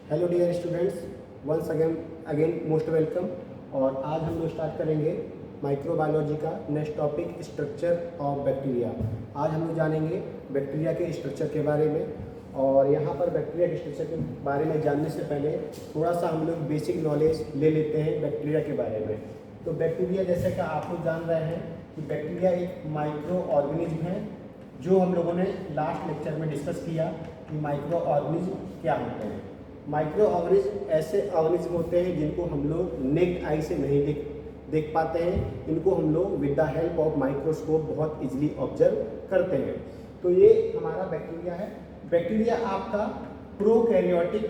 Hello dear students, once again most welcome. और आज हम लोग स्टार्ट करेंगे माइक्रोबायोलॉजी का next topic, structure of bacteria. आज हम लोग जानेंगे बैक्टीरिया के स्ट्रक्चर के बारे में। और यहाँ पर बैक्टीरिया के स्ट्रक्चर के बारे में जानने से पहले थोड़ा सा हम लोग बेसिक नॉलेज ले लेते हैं बैक्टीरिया के बारे में। तो बैक्टीरिया, जैसे कि आप लोग जान रहे हैं कि बैक्टीरिया एक माइक्रो ऑर्गेनिज्म है, जो हम लोगों ने लास्ट लेक्चर में डिस्कस किया कि माइक्रो ऑर्गेनिज्म क्या होते हैं। माइक्रो ऑर्गेनिज्म ऐसे ऑर्गेनिज्म होते हैं जिनको हम लोग नेक्ड आई से नहीं देख पाते हैं। इनको हम लोग with the help of microscope बहुत इजीली ऑब्जर्व करते हैं। तो ये हमारा बैक्टीरिया है। बैक्टीरिया आपका प्रोकैरियोटिक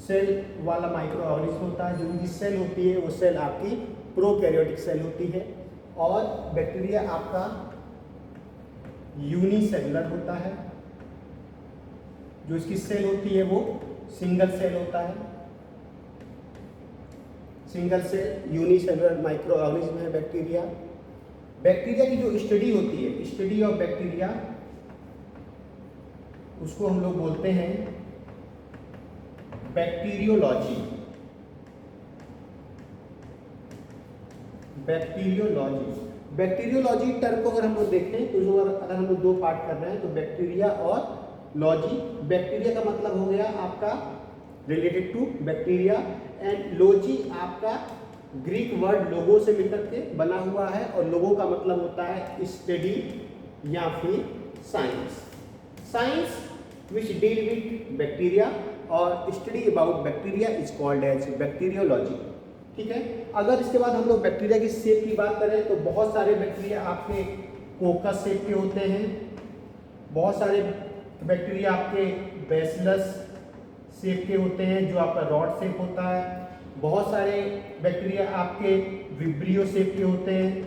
सेल वाला माइक्रो ऑर्गेनिज्म होता है। जो उनकी सेल होती है वो सेल आपकी प्रोकैरियोटिक सेल होती है। और बैक्टीरिया आपका यूनिसेलुलर होता है। जो इसकी सेल होती है वो सिंगल सेल होता है। Single cell unicellular microorganism है बैक्टीरिया। बैक्टीरिया की जो स्टडी होती है, स्टडी ऑफ बैक्टीरिया, उसको हम लोग बोलते हैं बैक्टीरियोलॉजी। बैक्टीरियोलॉजी टर्म को अगर हम लोग देखें तो जो अगर हम लोग दो पार्ट कर रहे हैं तो बैक्टीरिया और लॉजी। बैक्टीरिया का मतलब हो गया आपका related to bacteria, and logy आपका ग्रीक वर्ड लोगो से मिलकर के बना हुआ है। और लोगो का मतलब होता है स्टडी या फिर science. Science which deal with bacteria और study about bacteria is called as bacteriology. ठीक है। अगर इसके बाद हम लोग बैक्टीरिया की शेप की बात करें तो बहुत सारे बैक्टीरिया आपके कोकस शेप के होते हैं। बहुत सारे बैक्टीरिया आपके बैसिलस शेप के होते हैं, जो आपका रॉड शेप होता है। बहुत सारे बैक्टीरिया आपके विब्रियो शेप के होते हैं,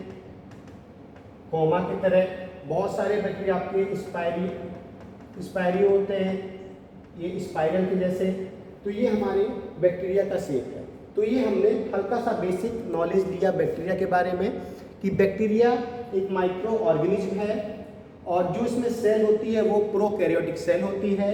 कोमा की तरह। बहुत सारे बैक्टीरिया आपके स्पायरियो होते हैं, ये स्पाइरल के जैसे। तो ये हमारे बैक्टीरिया का शेप है। तो ये हमने हल्का सा बेसिक नॉलेज दिया बैक्टीरिया के बारे में कि बैक्टीरिया एक माइक्रो ऑर्गेनिज्म है और जो इसमें सेल होती है वो प्रोकैरियोटिक सेल होती है।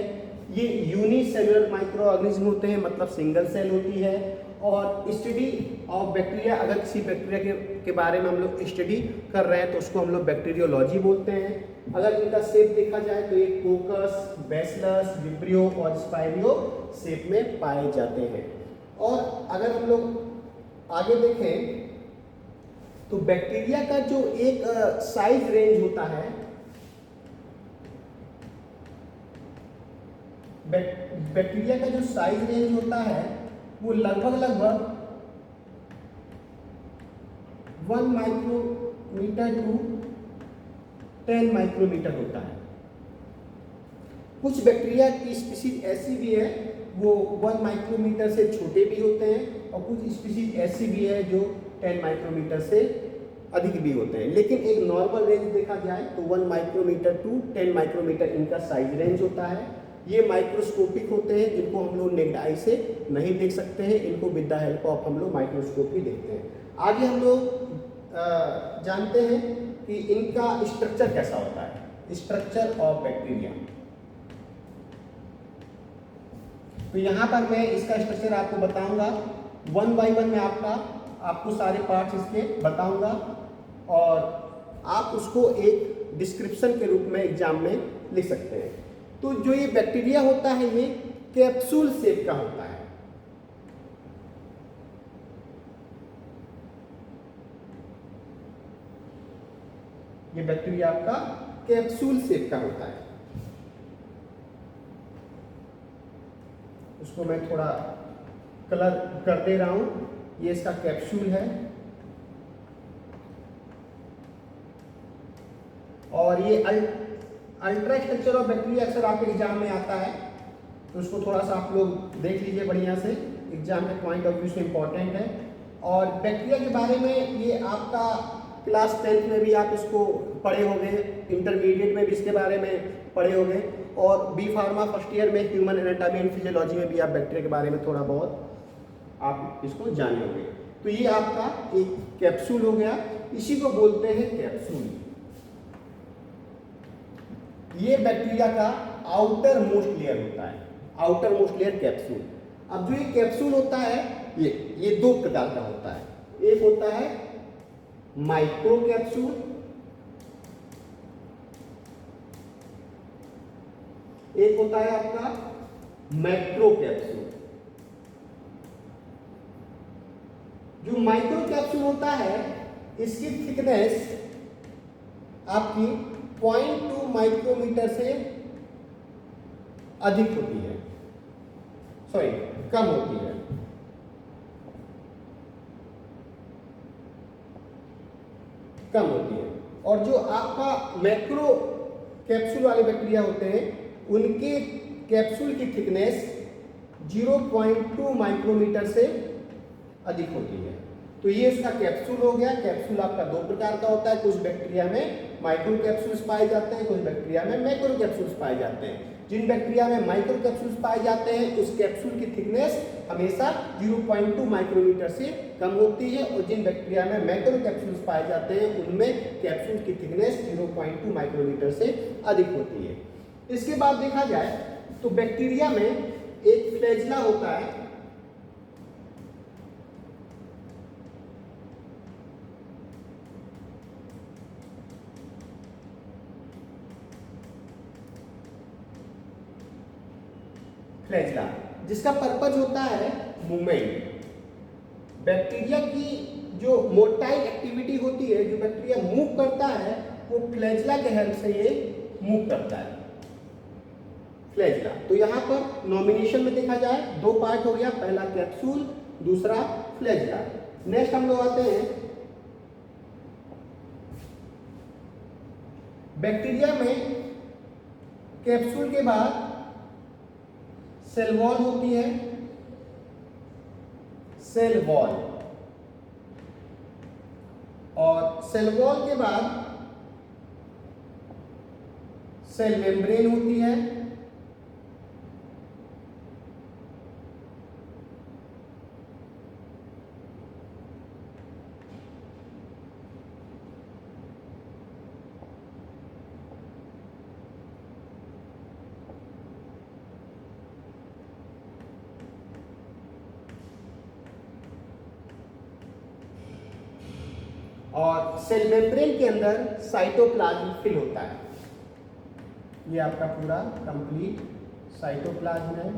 ये यूनिसेलुलर माइक्रो ऑर्गेनिज्म होते हैं, मतलब सिंगल सेल होती है। और स्टडी ऑफ बैक्टीरिया, अगर किसी बैक्टीरिया के बारे में हम लोग स्टडी कर रहे हैं तो उसको हम लोग बैक्टीरियोलॉजी बोलते हैं। अगर इनका शेप देखा जाए तो ये कोकस, बैसिलस, विब्रियो और स्पायरियो शेप में पाए जाते हैं। और अगर हम लोग आगे देखें तो बैक्टीरिया का जो एक साइज रेंज होता है, बैक्टीरिया का जो साइज रेंज होता है वो लगभग 1 माइक्रोमीटर टू 10 माइक्रोमीटर होता है। कुछ बैक्टीरिया की स्पीशीज ऐसी भी है वो 1 माइक्रोमीटर से छोटे भी होते हैं, और कुछ स्पीशीज ऐसी भी है जो 10 माइक्रोमीटर से अधिक भी होते हैं। लेकिन एक नॉर्मल रेंज देखा जाए तो 1 माइक्रोमीटर टू 10 माइक्रोमीटर इनका साइज रेंज होता है। ये माइक्रोस्कोपिक होते हैं, इनको हम लोग नेक्ड आई से नहीं देख सकते हैं। इनको विद द हेल्प ऑफ हम लोग माइक्रोस्कोप ही देखते हैं। आगे हम लोग जानते हैं कि इनका स्ट्रक्चर कैसा होता है, स्ट्रक्चर ऑफ बैक्टीरिया। तो यहाँ पर मैं इसका स्ट्रक्चर आपको बताऊंगा 1 बाय 1 में। आपको सारे पार्ट्स इसके बताऊंगा और आप उसको एक डिस्क्रिप्शन के रूप में एग्जाम में लिख सकते हैं। तो जो ये बैक्टीरिया होता है ये कैप्सूल शेप का होता है। ये बैक्टीरिया आपका कैप्सूल शेप का होता है। उसको मैं थोड़ा कलर कर दे रहा हूं। ये इसका कैप्सूल है और ये अल्ट्रा स्ट्रक्चर ऑफ बैक्टीरिया अक्सर आपके एग्जाम में आता है, तो उसको थोड़ा सा आप लोग देख लीजिए बढ़िया से, एग्जाम के पॉइंट ऑफ व्यू से इम्पॉर्टेंट है। और बैक्टीरिया के बारे में ये आपका क्लास 10th में भी आप इसको पढ़े होंगे, इंटरमीडिएट में भी इसके बारे में पढ़े होंगे, और बी फार्मा फर्स्ट ईयर में ह्यूमन एनाटॉमी एंड फिजियोलॉजी में भी आप बैक्टीरिया के बारे में थोड़ा बहुत आप इसको जाने होंगे। तो ये आपका एक कैप्सूल हो गया, इसी को बोलते हैं कैप्सूल। ये बैक्टीरिया का आउटर मोस्ट लेयर होता है, आउटर मोस्ट लेयर कैप्सूल। अब जो ये कैप्सूल होता है ये दो प्रकार का होता है, एक होता है माइक्रो कैप्सूल, एक होता है आपका मैक्रो कैप्सूल। जो माइक्रो कैप्सूल होता है इसकी थिकनेस आपकी 0.2 माइक्रोमीटर से अधिक होती है, सॉरी कम होती है। कम होती है। और जो आपका मैक्रो कैप्सूल वाले बैक्टीरिया होते हैं उनके कैप्सूल की थिकनेस 0.2 माइक्रोमीटर से अधिक होती है। तो ये इसका कैप्सूल हो गया। कैप्सूल आपका दो प्रकार का होता है, कुछ बैक्टीरिया में माइक्रो कैप्सूल्स पाए जाते हैं, कुछ बैक्टीरिया में मैक्रो कैप्सूल्स पाए जाते हैं। जिन बैक्टीरिया में माइक्रो कैप्सूल्स पाए जाते हैं उस कैप्सूल की थिकनेस हमेशा 0.2 माइक्रोमीटर से कम होती है, और जिन बैक्टीरिया में मैक्रो कैप्सूल्स पाए जाते हैं उनमें कैप्सूल की थिकनेस 0.2 माइक्रोमीटर से अधिक होती है। इसके बाद देखा जाए तो बैक्टीरिया में एक फ्लैजिला होता है, फ्लैजिला, जिसका पर्पज होता है मूवमेंट। बैक्टीरिया की जो मोटाइल एक्टिविटी होती है, जो बैक्टीरिया मूव करता है वो फ्लैजिला के हेल्प से ये मूव करता है, फ्लैजिला। तो यहाँ पर नॉमिनेशन में देखा जाए दो पार्ट हो गया, पहला कैप्सूल, दूसरा फ्लैजिला। नेक्स्ट हम लोग आते हैं बैक्टीरिया में कैप्सूल के बाद सेल वॉल होती है, सेल वॉल, और सेल वॉल के बाद सेल मेम्ब्रेन होती है, और सेल मेम्ब्रेन के अंदर साइटोप्लाज्म फिल होता है। ये आपका पूरा कंप्लीट साइटोप्लाज्म है।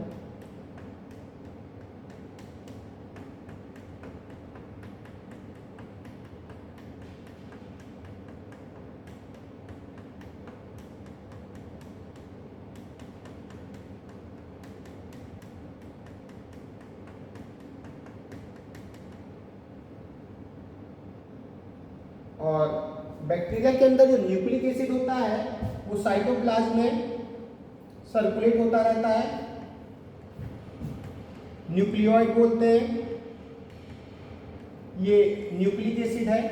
और बैक्टीरिया के अंदर जो न्यूक्लिक एसिड होता है वो साइटोप्लाज्म में सर्कुलेट होता रहता है, न्यूक्लियोइड बोलते हैं। ये न्यूक्लिक एसिड है।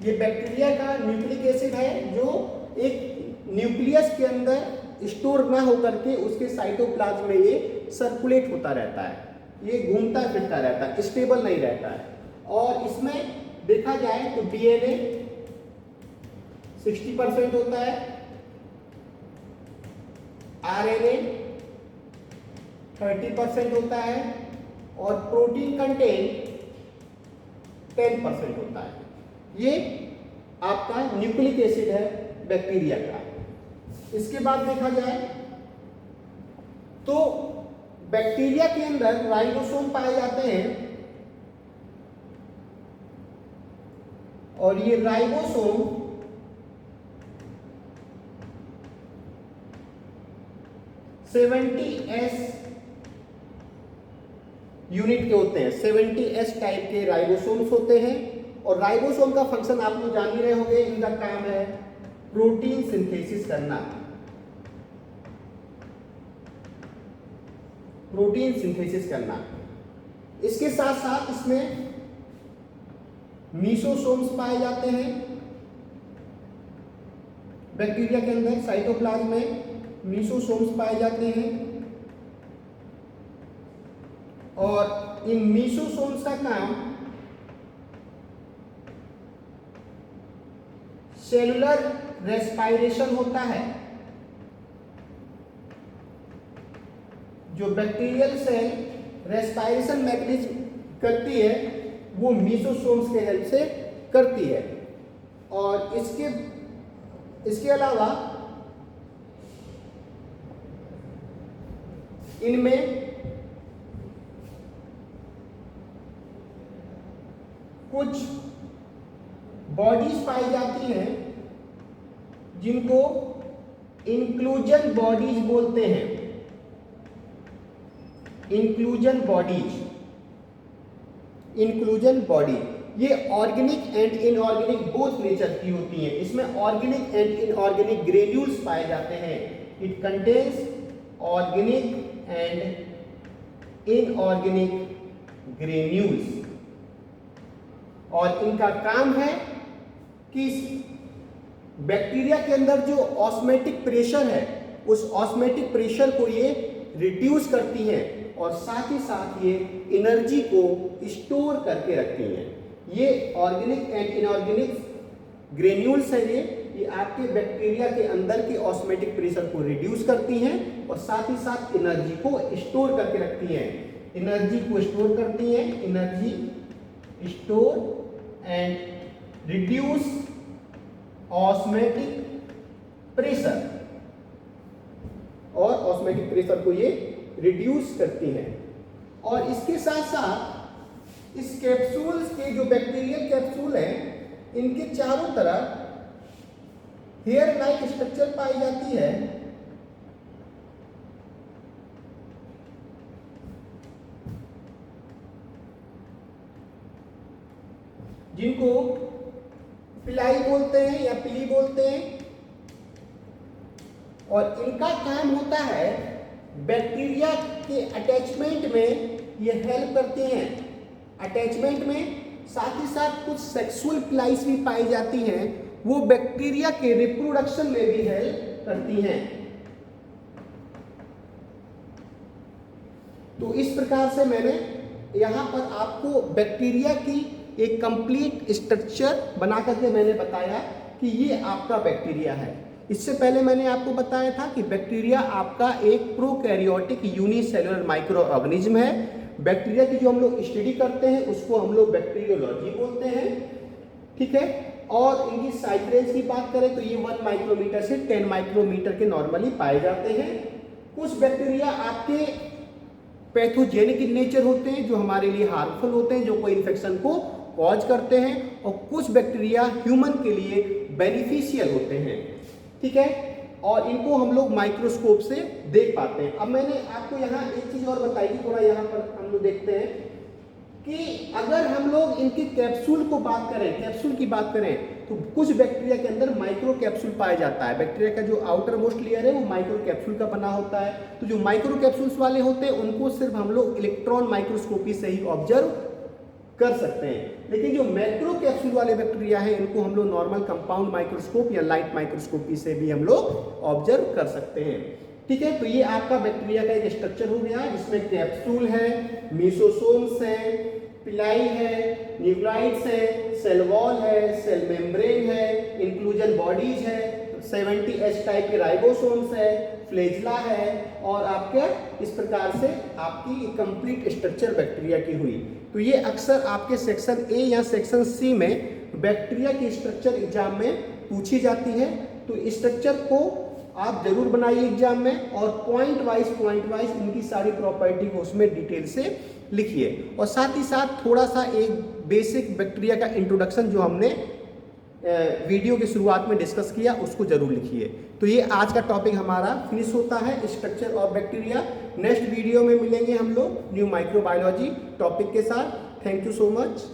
ये बैक्टीरिया का न्यूक्लिक एसिड है जो एक न्यूक्लियस के अंदर स्टोर ना होकर के उसके साइटोप्लाज्म में ये सर्कुलेट होता रहता है, ये घूमता फिरता रहता है, स्टेबल नहीं रहता है। और इसमें देखा जाए तो डीएनए 60% होता है, आरएनए 30% होता है, और प्रोटीन कंटेंट 10% होता है। ये आपका न्यूक्लिक एसिड है बैक्टीरिया का। इसके बाद देखा जाए तो बैक्टीरिया के अंदर राइबोसोम पाए जाते हैं, और ये राइबोसोम (70S) यूनिट के होते हैं। 70S टाइप के राइबोसोम्स होते हैं। और राइबोसोम का फंक्शन आप लोग जान ही रहे होंगे, इनका काम है प्रोटीन सिंथेसिस करना, प्रोटीन सिंथेसिस करना। इसके साथ साथ इसमें मीसोसोम्स पाए जाते हैं बैक्टीरिया के अंदर साइटोप्लाज्म में, मीसोसोम्स पाए जाते हैं। और इन मीसोसोम्स का काम सेलुलर रेस्पायरेशन होता है। जो बैक्टीरियल सेल रेस्पायरेशन मैकेनिज्म करती है वो मीसोसोम्स के हेल्प से करती है। और इसके अलावा इनमें कुछ बॉडीज पाई जाती हैं जिनको इंक्लूजन बॉडीज बोलते हैं। इंक्लूजन बॉडी ये organic and inorganic both nature की होती हैं। इसमें ऑर्गेनिक एंड इनऑर्गेनिक ग्रेन्यूल्स पाए जाते हैं। It contains organic and inorganic granules. और इनका काम है कि बैक्टीरिया के अंदर जो ऑस्मेटिक प्रेशर है उस ऑस्मेटिक प्रेशर को ये रिड्यूस करती हैं और साथ ही साथ ये एनर्जी को स्टोर करके रखती हैं। ये ऑर्गेनिक एंड इनऑर्गेनिक ग्रेन्यूल्स हैं। ये आपके बैक्टीरिया के अंदर के ऑस्मेटिक प्रेशर को रिड्यूस करती हैं और साथ ही साथ एनर्जी को स्टोर करके रखती हैं। एनर्जी को स्टोर करती हैं, energy store and reduce osmotic pressure, और ऑस्मेटिक प्रेशर को ये रिड्यूस करती हैं। और इसके साथ साथ इस कैप्सूल्स के जो बैक्टीरियल कैप्सूल हैं इनके चारों तरफ हेयर लाइक स्ट्रक्चर पाई जाती है जिनको पिलाई बोलते हैं या पिली बोलते हैं। और इनका काम होता है बैक्टीरिया के अटैचमेंट में ये हेल्प करती हैं। अटैचमेंट में साथ ही साथ कुछ सेक्सुअल पिलाइस भी पाई जाती हैं, वो बैक्टीरिया के रिप्रोडक्शन में भी हेल्प करती हैं। तो इस प्रकार से मैंने यहाँ पर आपको बैक्टीरिया की एक कंप्लीट स्ट्रक्चर बना करके मैंने बताया कि ये आपका बैक्टीरिया है। इससे पहले मैंने आपको बताया था कि बैक्टीरिया आपका एक प्रोकैरियोटिक यूनिसेलुलर माइक्रो ऑर्गेनिज्म है। बैक्टीरिया की जो हम लोग स्टडी करते हैं उसको हम लोग बैक्टीरियोलॉजी बोलते हैं, ठीक है। और इनकी साइज रेंज की बात करें तो ये 1 माइक्रोमीटर से 10 माइक्रोमीटर के नॉर्मली पाए जाते हैं। कुछ बैक्टीरिया आपके पैथोजेनिक इन नेचर होते हैं जो हमारे लिए हार्मफुल होते हैं, जो कोई इन्फेक्शन को कॉज करते हैं, और कुछ बैक्टीरिया ह्यूमन के लिए बेनिफिशियल होते हैं, ठीक है। और इनको हम लोग माइक्रोस्कोप से देख पाते हैं। अब मैंने आपको यहाँ एक चीज और बताई थी, थोड़ा यहाँ पर हम लोग देखते हैं कि अगर हम लोग इनकी कैप्सूल की बात करें तो कुछ बैक्टीरिया के अंदर माइक्रो कैप्सूल पाया जाता है। बैक्टीरिया का जो आउटर मोस्ट लेयर है वो माइक्रो कैप्सूल का बना होता है। तो जो माइक्रो कैप्सूल्स वाले होते हैं उनको सिर्फ हम लोग इलेक्ट्रॉन माइक्रोस्कोपी से ही ऑब्जर्व कर सकते हैं। लेकिन जो मैक्रो कैप्सूल वाले बैक्टीरिया हैं इनको हम लोग नॉर्मल कंपाउंड माइक्रोस्कोप या लाइट माइक्रोस्कोपी से भी हम लोग ऑब्जर्व कर सकते हैं, ठीक है। तो ये आपका बैक्टीरिया का एक स्ट्रक्चर हो गया जिसमें कैप्सूल है, मीसोसोम्स है, पिलाई है, न्यूक्लियाइड्स है, सेल वॉल है, सेल मेम्ब्रेन है, इंक्लूजन बॉडीज है, 70H टाइप के राइबोसोम्स है, फ्लेजला है, और आपके इस प्रकार से आपकी कंप्लीट स्ट्रक्चर बैक्टीरिया की हुई। तो ये अक्सर आपके सेक्शन ए या सेक्शन सी में बैक्टीरिया की स्ट्रक्चर एग्जाम में पूछी जाती है। तो स्ट्रक्चर को आप जरूर बनाइए एग्जाम में, और पॉइंट वाइज इनकी सारी प्रॉपर्टी को उसमें डिटेल से लिखिए। और साथ ही साथ थोड़ा सा एक बेसिक बैक्टीरिया का इंट्रोडक्शन जो हमने वीडियो की शुरुआत में डिस्कस किया उसको जरूर लिखिए। तो ये आज का टॉपिक हमारा फिनिश होता है, structure of bacteria. Next video में मिलेंगे हम लोग न्यू माइक्रोबायोलॉजी टॉपिक के साथ। Thank you so much.